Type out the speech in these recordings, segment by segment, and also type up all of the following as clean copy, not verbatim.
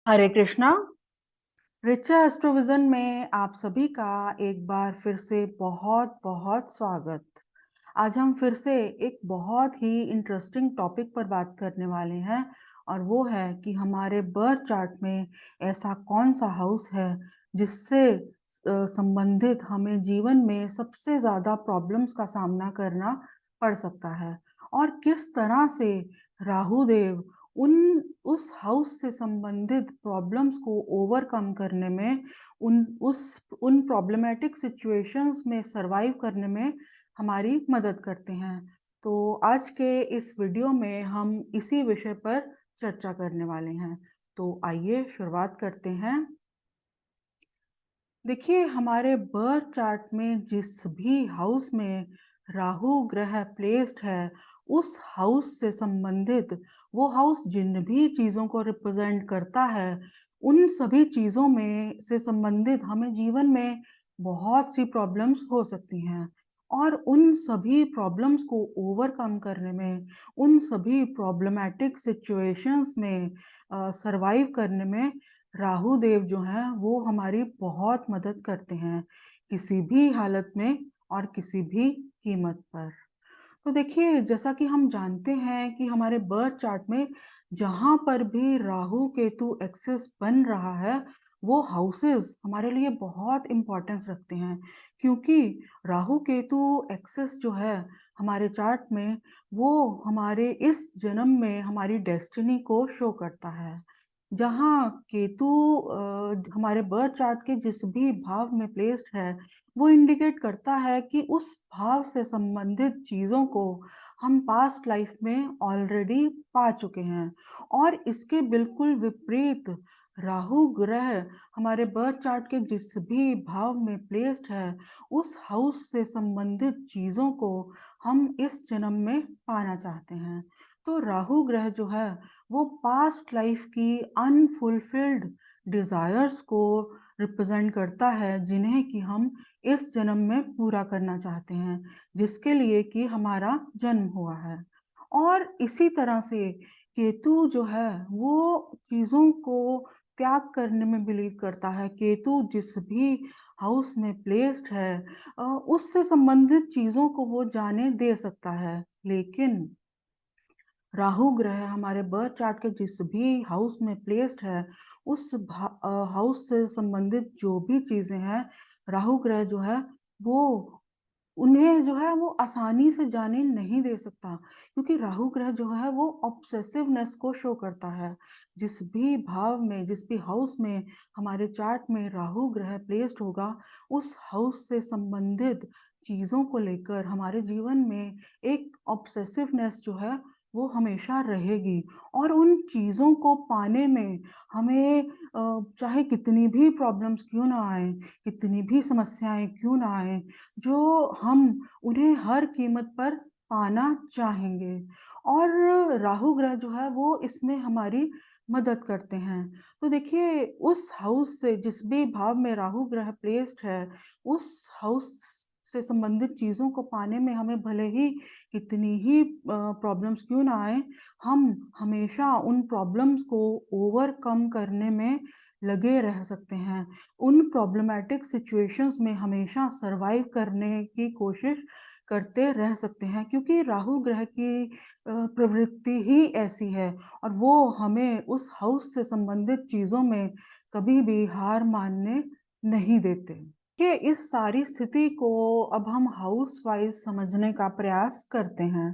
हरे कृष्णा। रिचा एस्ट्रोविजन में आप सभी का एक बार फिर से बहुत बहुत स्वागत। आज हम फिर से एक बहुत ही इंटरेस्टिंग टॉपिक पर बात करने वाले हैं और वो है कि हमारे बर्थ चार्ट में ऐसा कौन सा हाउस है जिससे संबंधित हमें जीवन में सबसे ज़्यादा प्रॉब्लम्स का सामना करना पड़ सकता है और किस तरह से राहु देव उन उस हाउस से संबंधित प्रॉब्लम्स को ओवरकम करने में उन प्रॉब्लमेटिक सिचुएशंस में सरवाइव करने में हमारी मदद करते हैं। तो आज के इस वीडियो में हम इसी विषय पर चर्चा करने वाले हैं। तो आइए शुरुआत करते हैं। देखिए, हमारे बर्थ चार्ट में जिस भी हाउस में राहु ग्रह प्लेस्ड है, उस हाउस से संबंधित वो हाउस जिन भी चीज़ों को रिप्रेजेंट करता है, उन सभी चीज़ों में से संबंधित हमें जीवन में बहुत सी प्रॉब्लम्स हो सकती हैं और उन सभी प्रॉब्लम्स को ओवरकम करने में, उन सभी प्रॉब्लमैटिक सिचुएशंस में सरवाइव करने में राहु देव जो हैं वो हमारी बहुत मदद करते हैं, किसी भी हालत में और किसी भी कीमत पर। तो देखिए, जैसा कि हम जानते हैं कि हमारे बर्थ चार्ट में जहाँ पर भी राहु केतु एक्सिस बन रहा है, वो हाउसेस हमारे लिए बहुत इम्पोर्टेंस रखते हैं, क्योंकि राहु केतु एक्सिस जो है हमारे चार्ट में, वो हमारे इस जन्म में हमारी डेस्टिनी को शो करता है। जहाँ केतु हमारे बर्थ चार्ट के जिस भी भाव में प्लेस्ड है, वो इंडिकेट करता है कि उस भाव से संबंधित चीज़ों को हम पास्ट लाइफ में ऑलरेडी पा चुके हैं और इसके बिल्कुल विपरीत राहु ग्रह हमारे बर्थ चार्ट के जिस भी भाव में प्लेस्ड है, उस हाउस से संबंधित चीज़ों को हम इस जन्म में पाना चाहते हैं। तो राहु ग्रह जो है वो पास्ट लाइफ की अनफुलफिल्ड डिज़ायर्स को रिप्रेजेंट करता है, जिन्हें कि हम इस जन्म में पूरा करना चाहते हैं, जिसके लिए कि हमारा जन्म हुआ है। और इसी तरह से केतु जो है वो चीज़ों को त्याग करने में बिलीव करता है। केतु जिस भी हाउस में प्लेस्ड है उससे संबंधित चीज़ों को वो जाने दे सकता है, लेकिन राहु ग्रह हमारे बर्थ चार्ट के जिस भी हाउस में प्लेस्ड है, उस हाउस से संबंधित जो भी चीज़ें हैं, राहु ग्रह जो है वो उन्हें जो है वो आसानी से जाने नहीं दे सकता, क्योंकि राहु ग्रह जो है वो ऑब्सेसिवनेस को शो करता है। जिस भी भाव में, जिस भी हाउस में हमारे चार्ट में राहु ग्रह प्लेस्ड होगा, उस हाउस से संबंधित चीज़ों को लेकर हमारे जीवन में एक ऑब्सेसिवनेस जो है वो हमेशा रहेगी और उन चीज़ों को पाने में हमें चाहे कितनी भी प्रॉब्लम्स क्यों ना आएँ, कितनी भी समस्याएँ क्यों ना आएँ, जो हम उन्हें हर कीमत पर पाना चाहेंगे और राहु ग्रह जो है वो इसमें हमारी मदद करते हैं। तो देखिए, उस हाउस से जिस भी भाव में राहु ग्रह प्लेस्ड है, उस हाउस से संबंधित चीज़ों को पाने में हमें भले ही कितनी ही प्रॉब्लम्स क्यों ना आए, हम हमेशा उन प्रॉब्लम्स को ओवरकम करने में लगे रह सकते हैं। उन प्रॉब्लमैटिक सिचुएशंस में हमेशा सरवाइव करने की कोशिश करते रह सकते हैं, क्योंकि राहु ग्रह की प्रवृत्ति ही ऐसी है और वो हमें उस हाउस से संबंधित चीज़ों में कभी भी हार मानने नहीं देते। कि इस सारी स्थिति को अब हम हाउस वाइज समझने का प्रयास करते हैं।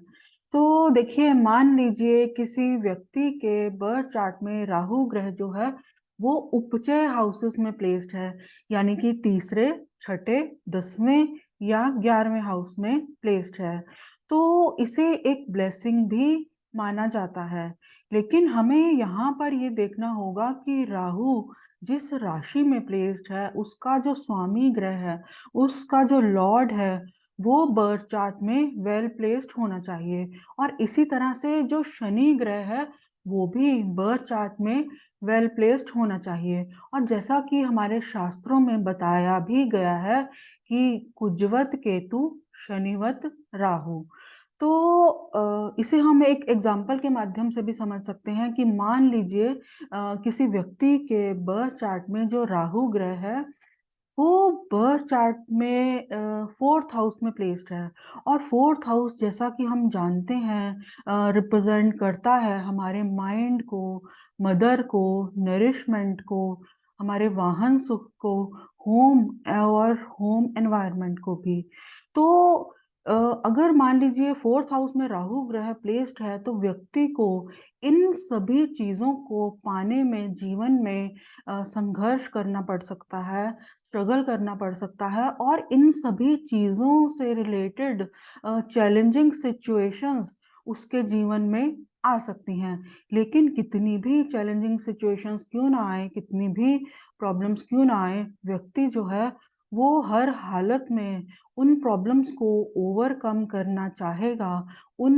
तो देखिए, मान लीजिए किसी व्यक्ति के बर्थ चार्ट में राहु ग्रह जो है वो उपचय हाउसेस में प्लेस्ड है, यानी कि तीसरे, छठे, 10वें या 11वें हाउस में प्लेस्ड है। तो इसे एक ब्लेसिंग भी माना जाता है, लेकिन हमें यहाँ पर ये देखना होगा कि राहु जिस राशि में प्लेस्ड है, उसका जो स्वामी ग्रह है, उसका जो लॉर्ड है, वो बर्थ चार्ट में वेल प्लेस्ड होना चाहिए और इसी तरह से जो शनि ग्रह है, वो भी बर्थ चार्ट में वेल प्लेस्ड होना चाहिए। और जैसा कि हमारे शास्त्रों में बताया भी गया है कि कुजवत केतु शनिवत राहु। तो इसे हम एक एग्ज़ाम्पल के माध्यम से भी समझ सकते हैं कि मान लीजिए किसी व्यक्ति के बर्थ चार्ट में जो राहु ग्रह है, वो बर्थ चार्ट में 4th हाउस में प्लेस्ड है और 4th हाउस जैसा कि हम जानते हैं रिप्रेज़ेंट करता है हमारे माइंड को, मदर को, नरिशमेंट को, हमारे वाहन सुख को, होम और होम एनवायरनमेंट को भी। तो अ, अगर मान लीजिए 4th हाउस में राहु ग्रह प्लेस्ड है तो व्यक्ति को इन सभी चीज़ों को पाने में जीवन में संघर्ष करना पड़ सकता है, स्ट्रगल करना पड़ सकता है और इन सभी चीज़ों से रिलेटेड चैलेंजिंग सिचुएशंस उसके जीवन में आ सकती हैं। लेकिन कितनी भी चैलेंजिंग सिचुएशंस क्यों ना आए, कितनी भी प्रॉब्लम्स क्यों ना आए, व्यक्ति जो है वो हर हालत में उन प्रॉब्लम्स को ओवरकम करना चाहेगा। उन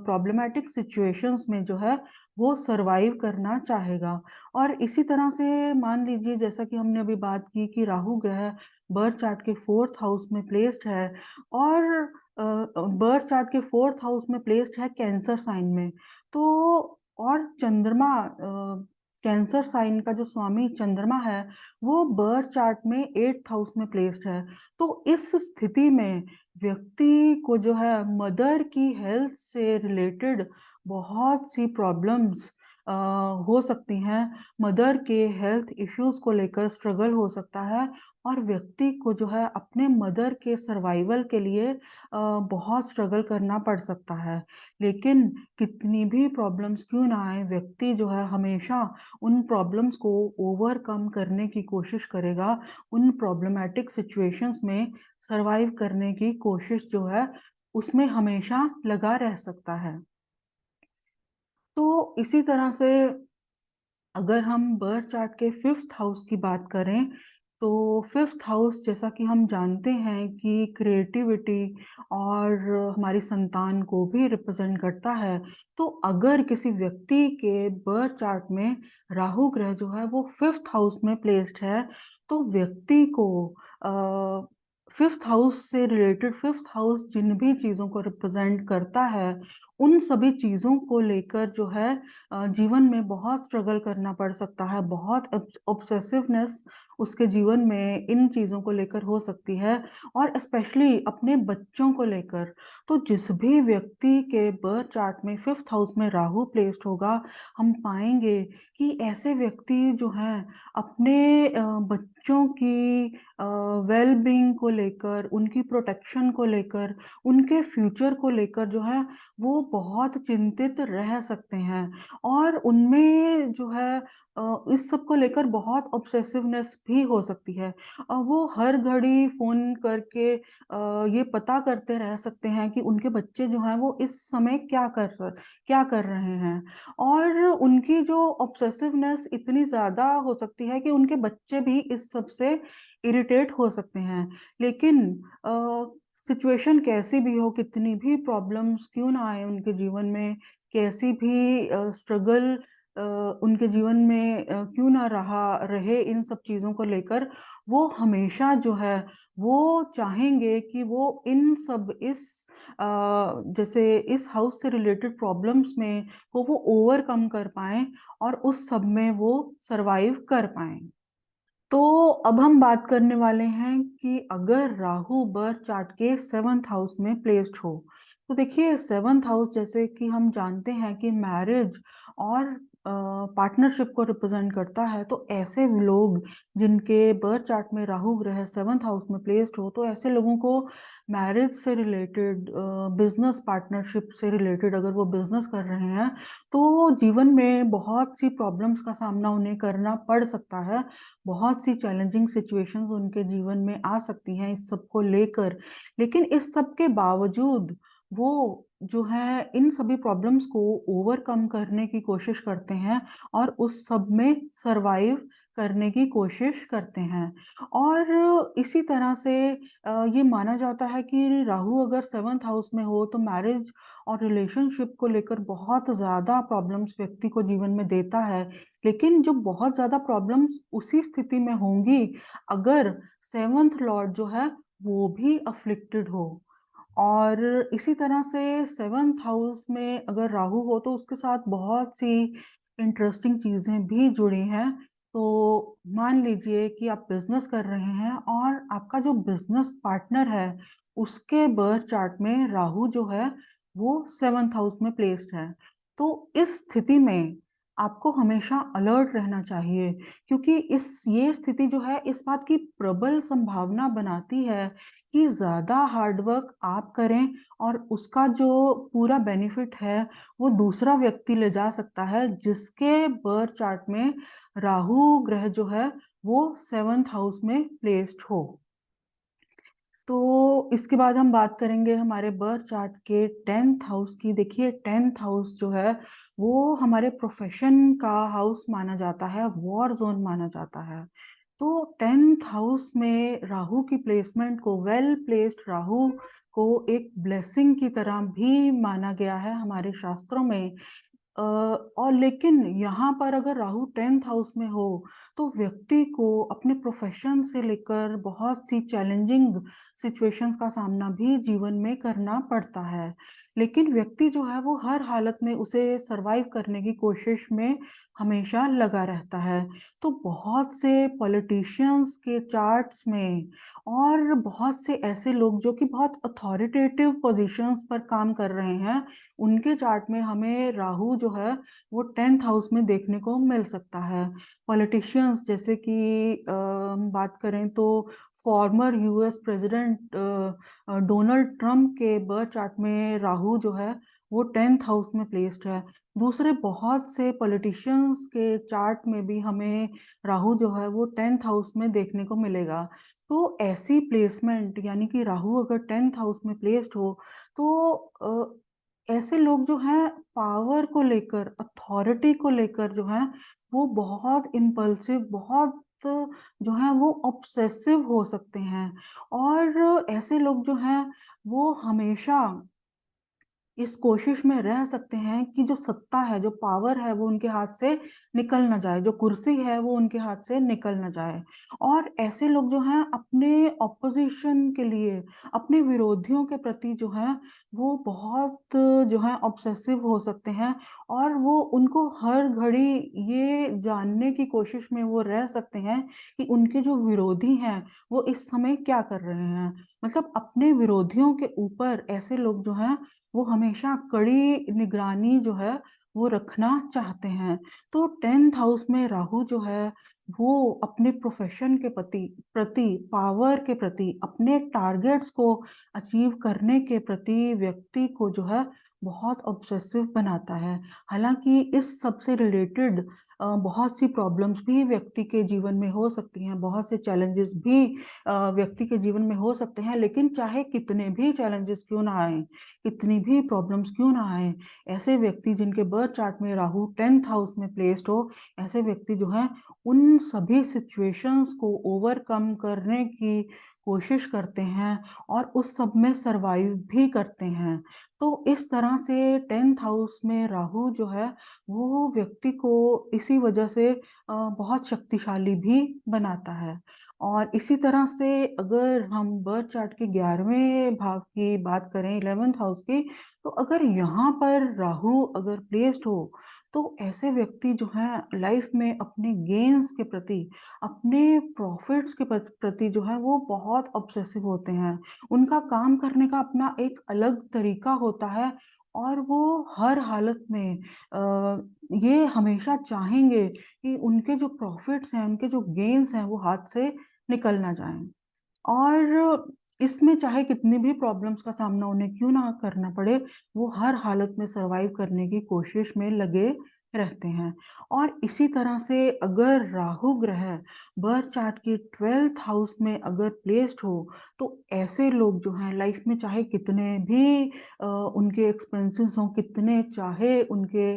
प्रॉब्लमैटिक सिचुएशंस में जो है वो सर्वाइव करना चाहेगा। और इसी तरह से मान लीजिए जैसा कि हमने अभी बात की कि राहु ग्रह बर्थ चार्ट के 4th हाउस में प्लेस्ड है और बर्थ चार्ट के 4th हाउस में प्लेस्ड है कैंसर साइन में। तो और चंद्रमा कैंसर साइन का जो स्वामी चंद्रमा है, वो बर्थ चार्ट में 8th हाउस में प्लेस्ड है। तो इस स्थिति में व्यक्ति को जो है मदर की हेल्थ से रिलेटेड बहुत सी प्रॉब्लम्स अ, हो सकती हैं। मदर के हेल्थ इश्यूज़ को लेकर स्ट्रगल हो सकता है और व्यक्ति को जो है अपने मदर के सर्वाइवल के लिए बहुत स्ट्रगल करना पड़ सकता है। लेकिन कितनी भी प्रॉब्लम्स क्यों ना आए, व्यक्ति जो है हमेशा उन प्रॉब्लम्स को ओवरकम करने की कोशिश करेगा, उन प्रॉब्लमैटिक सिचुएशंस में सर्वाइव करने की कोशिश जो है, उसमें हमेशा लगा रह सकता है। तो इसी तरह से अगर हम बर्थ चार्ट के 5th हाउस की बात करें, तो 5th हाउस जैसा कि हम जानते हैं कि क्रिएटिविटी और हमारी संतान को भी रिप्रेज़ेंट करता है। तो अगर किसी व्यक्ति के बर्थ चार्ट में राहु ग्रह जो है वो 5th हाउस में प्लेस्ड है, तो व्यक्ति को अ, 5th हाउस से रिलेटेड 5th हाउस जिन भी चीज़ों को रिप्रेज़ेंट करता है, उन सभी चीज़ों को लेकर जो है जीवन में बहुत स्ट्रगल करना पड़ सकता है, बहुत ऑब्सेसिवनेस उसके जीवन में इन चीज़ों को लेकर हो सकती है और स्पेशली अपने बच्चों को लेकर। तो जिस भी व्यक्ति के बर्थ चार्ट में 5th हाउस में राहु प्लेस्ड होगा, हम पाएँगे कि ऐसे व्यक्ति जो हैं अपने बच्चों की वेल-बीइंग को लेकर, उनकी प्रोटेक्शन को लेकर, उनके फ्यूचर को लेकर जो है वो बहुत चिंतित रह सकते हैं और उनमें जो है इस सब को लेकर बहुत ऑब्सेसिवनेस भी हो सकती है। वो हर घड़ी फ़ोन करके ये पता करते रह सकते हैं कि उनके बच्चे जो हैं वो इस समय क्या कर रहे हैं और उनकी जो ऑब्सेसिवनेस इतनी ज़्यादा हो सकती है कि उनके बच्चे भी इस सब से इरिटेट हो सकते हैं। लेकिन अ, सिचुएशन कैसी भी हो, कितनी भी प्रॉब्लम्स क्यों ना आए उनके जीवन में, कैसी भी स्ट्रगल अ, उनके जीवन में क्यों ना रहे इन सब चीज़ों को लेकर, वो हमेशा जो है, वो चाहेंगे कि वो इन सब अ, जैसे इस हाउस से रिलेटेड प्रॉब्लम्स में वो ओवरकम कर पाएँ और उस सब में वो सर्वाइव कर पाएँ। तो अब हम बात करने वाले हैं कि अगर राहु बर्थ चार्ट के 7th हाउस में प्लेस्ड हो, तो देखिए 7th हाउस जैसे कि हम जानते हैं कि मैरिज और पार्टनरशिप को रिप्रेजेंट करता है, तो ऐसे लोग जिनके बर्थ चार्ट में राहु ग्रह 7th हाउस में प्लेस्ड हो, तो ऐसे लोगों को मैरिज से रिलेटेड बिज़नेस पार्टनरशिप से रिलेटेड अगर वो बिज़नेस कर रहे हैं, तो जीवन में बहुत सी प्रॉब्लम्स का सामना उन्हें करना पड़ सकता है। बहुत सी चैलेंजिंग सिचुएशंस उनके जीवन में आ सकती हैं इस सब को लेकर। लेकिन इस सब के बावजूद वो जो है इन सभी प्रॉब्लम्स को ओवरकम करने की कोशिश करते हैं और उस सब में सर्वाइव करने की कोशिश करते हैं। और इसी तरह से ये माना जाता है कि राहु अगर 7th हाउस में हो तो मैरिज और रिलेशनशिप को लेकर बहुत ज़्यादा प्रॉब्लम्स व्यक्ति को जीवन में देता है। लेकिन जो बहुत ज़्यादा प्रॉब्लम्स उसी स्थिति में होंगी अगर 7th लॉर्ड जो है वो भी अफ़्लिक्टेड हो। और इसी तरह से 7th हाउस में अगर राहु हो तो उसके साथ बहुत सी इंटरेस्टिंग चीज़ें भी जुड़ी हैं। तो मान लीजिए कि आप बिज़नेस कर रहे हैं और आपका जो बिज़नेस पार्टनर है, उसके बर्थ चार्ट में राहु जो है वो 7th हाउस में प्लेस्ड है। तो इस स्थिति में आपको हमेशा अलर्ट रहना चाहिए, क्योंकि इस ये स्थिति जो है इस बात की प्रबल संभावना बनाती है कि ज़्यादा हार्ड वर्क आप करें और उसका जो पूरा बेनिफिट है वो दूसरा व्यक्ति ले जा सकता है, जिसके बर्थ चार्ट में राहु ग्रह जो है वो 7th हाउस में प्लेस्ड हो। तो इसके बाद हम बात करेंगे हमारे बर्थ चार्ट के 10th हाउस की। देखिए 10th हाउस जो है वो हमारे प्रोफेशन का हाउस माना जाता है, वॉर ज़ोन माना जाता है। तो 10th हाउस में राहु की प्लेसमेंट को, वेल प्लेस्ड राहु को एक ब्लेसिंग की तरह भी माना गया है हमारे शास्त्रों में। और लेकिन यहाँ पर अगर राहु 10th हाउस में हो, तो व्यक्ति को अपने प्रोफ़ेशन से लेकर बहुत सी चैलेंजिंग सिचुएशंस का सामना भी जीवन में करना पड़ता है। लेकिन व्यक्ति जो है वो हर हालत में उसे सर्वाइव करने की कोशिश में हमेशा लगा रहता है। तो बहुत से पॉलिटिशियंस के चार्ट्स में और बहुत से ऐसे लोग जो कि बहुत अथॉरिटेटिव पोज़ीशंस पर काम कर रहे हैं, उनके चार्ट में हमें राहु जो है वो 10th हाउस में देखने को मिल सकता है। पॉलिटिशियंस जैसे कि हम बात करें तो former US president Donald Trump के बर्थ चार्ट में राहु जो है वो 10th हाउस में प्लेस्ड है। दूसरे बहुत से पॉलिटिशियंस के चार्ट में भी हमें राहु जो है वो 10th हाउस में देखने को मिलेगा। तो ऐसी प्लेसमेंट यानी कि राहु अगर 10th हाउस में प्लेस्ड हो तो ऐसे लोग जो हैं पावर को लेकर, अथॉरिटी को लेकर जो हैं वो बहुत इम्पल्सिव, बहुत जो हैं वो ऑब्सेसिव हो सकते हैं। और ऐसे लोग जो हैं वो हमेशा इस कोशिश में रह सकते हैं कि जो सत्ता है, जो पावर है, वो उनके हाथ से निकल ना जाए, जो कुर्सी है, वो उनके हाथ से निकल ना जाए। और ऐसे लोग जो हैं अपने ऑपोज़िशन के लिए, अपने विरोधियों के प्रति जो है, वो बहुत जो है ऑब्सेसिव हो सकते हैं और वो उनको हर घड़ी ये जानने की कोशिश में वो रह सकते हैं कि उनके जो विरोधी हैं, वो इस समय क्या कर रहे हैं। मतलब अपने विरोधियों के ऊपर ऐसे लोग जो हैं वो हमेशा कड़ी निगरानी जो है वो रखना चाहते हैं। तो 10th हाउस में राहु जो है वो अपने प्रोफ़ेशन के प्रति प्रति, पावर के प्रति, अपने टारगेट्स को अचीव करने के प्रति व्यक्ति को जो है बहुत ऑब्सेसिव बनाता है। हालाँकि इस सब से रिलेटेड बहुत सी प्रॉब्लम्स भी व्यक्ति के जीवन में हो सकती हैं, बहुत से चैलेंजेस भी व्यक्ति के जीवन में हो सकते हैं, लेकिन चाहे कितने भी चैलेंजेस क्यों ना आएँ, कितनी भी प्रॉब्लम्स क्यों ना आएँ, ऐसे व्यक्ति जिनके बर्थ चार्ट में राहु 10th हाउस में प्लेस्ड हो, ऐसे व्यक्ति जो हैं उन सभी सिचुएशंस को ओवरकम करने की कोशिश करते हैं और उस सब में सर्वाइव भी करते हैं। तो इस तरह से 10th हाउस में राहु जो है वो व्यक्ति को इसी वजह से बहुत शक्तिशाली भी बनाता है। और इसी तरह से अगर हम बर्थ चार्ट के 11वें भाव की बात करें 11th हाउस की, तो अगर यहाँ पर राहु अगर प्लेस्ड हो, तो ऐसे व्यक्ति जो हैं लाइफ में अपने गेन्स के प्रति, अपने प्रॉफ़िट्स के प्रति जो है वो बहुत ऑब्सेसिव होते हैं। उनका काम करने का अपना एक अलग तरीका होता है और वो हर हालत में ये हमेशा चाहेंगे कि उनके जो प्रॉफ़िट्स हैं, उनके जो गेन्स हैं, वो हाथ से निकल ना जाएँ। और इसमें चाहे कितनी भी प्रॉब्लम्स का सामना उन्हें क्यों ना करना पड़े, वो हर हालत में सर्वाइव करने की कोशिश में लगे रहते हैं। और इसी तरह से अगर राहु ग्रह बर्थ चार्ट के 12th हाउस में अगर प्लेस्ड हो, तो ऐसे लोग जो हैं लाइफ में चाहे कितने भी उनके एक्सपेंसेस हों, कितने चाहे उनके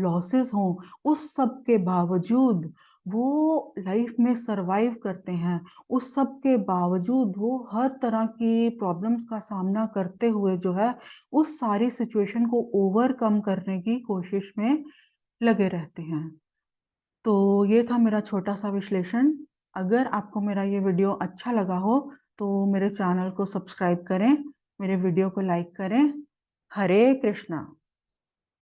लॉसेस हों, उस सब के बावजूद वो लाइफ में सर्वाइव करते हैं। उस सब के बावजूद वो हर तरह की प्रॉब्लम्स का सामना करते हुए जो है, उस सारी सिचुएशन को ओवरकम करने की कोशिश में लगे रहते हैं। तो ये था मेरा छोटा-सा विश्लेषण। अगर आपको मेरा ये वीडियो अच्छा लगा हो, तो मेरे चैनल को सब्सक्राइब करें मेरे वीडियो को लाइक करें। हरे कृष्णा।